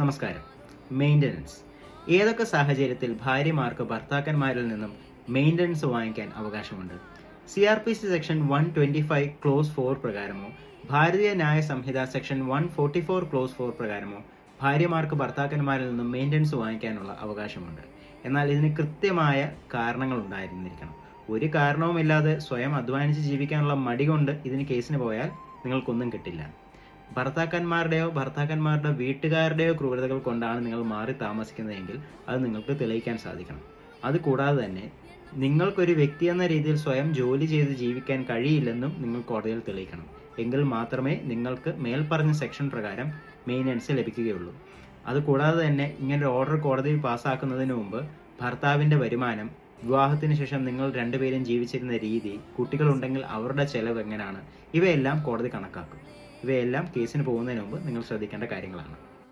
നമസ്കാരം. മെയിൻ്റനൻസ്. ഏതൊക്കെ സാഹചര്യത്തിൽ ഭാര്യമാർക്ക് ഭർത്താക്കന്മാരിൽ നിന്നും മെയിൻ്റനൻസ് വാങ്ങിക്കാൻ അവകാശമുണ്ട്? CRPC സെക്ഷൻ 125 ക്ലോസ് 4 പ്രകാരമോ ഭാരതീയ ന്യായ സംഹിത സെക്ഷൻ 144 ക്ലോസ് 4 പ്രകാരമോ ഭാര്യമാർക്ക് ഭർത്താക്കന്മാരിൽ നിന്നും മെയിൻ്റനൻസ് വാങ്ങിക്കാനുള്ള അവകാശമുണ്ട്. എന്നാൽ ഇതിന് കൃത്യമായ കാരണങ്ങൾ ഉണ്ടായിരുന്നിരിക്കണം. ഒരു കാരണവുമില്ലാതെ സ്വയം അധ്വാനിച്ച് ജീവിക്കാനുള്ള മടി കൊണ്ട് ഇതിന് കേസിന് പോയാൽ നിങ്ങൾക്കൊന്നും കിട്ടില്ല. ഭർത്താക്കന്മാരുടെ വീട്ടുകാരുടെയോ ക്രൂരതകൾ കൊണ്ടാണ് നിങ്ങൾ മാറി താമസിക്കുന്നതെങ്കിൽ അത് നിങ്ങൾക്ക് തെളിയിക്കാൻ സാധിക്കണം. അതുകൂടാതെ തന്നെ നിങ്ങൾക്കൊരു വ്യക്തി എന്ന രീതിയിൽ സ്വയം ജോലി ചെയ്ത് ജീവിക്കാൻ കഴിയില്ലെന്നും നിങ്ങൾ കോടതിയിൽ തെളിയിക്കണം. എങ്കിൽ മാത്രമേ നിങ്ങൾക്ക് മേൽപ്പറഞ്ഞ സെക്ഷൻ പ്രകാരം മെയിൻ്റനൻസ് ലഭിക്കുകയുള്ളൂ. അതുകൂടാതെ തന്നെ ഇങ്ങനൊരു ഓർഡർ കോടതിയിൽ പാസ്സാക്കുന്നതിന് മുമ്പ് ഭർത്താവിൻ്റെ വരുമാനം, വിവാഹത്തിന് ശേഷം നിങ്ങൾ രണ്ടുപേരും ജീവിച്ചിരുന്ന രീതി, കുട്ടികളുണ്ടെങ്കിൽ അവരുടെ ചെലവ് എങ്ങനെയാണ്, ഇവയെല്ലാം കോടതി കണക്കാക്കും. ഇവയെല്ലാം കേസിന് പോകുന്നതിന് മുമ്പ് നിങ്ങൾ ശ്രദ്ധിക്കേണ്ട കാര്യങ്ങളാണ്.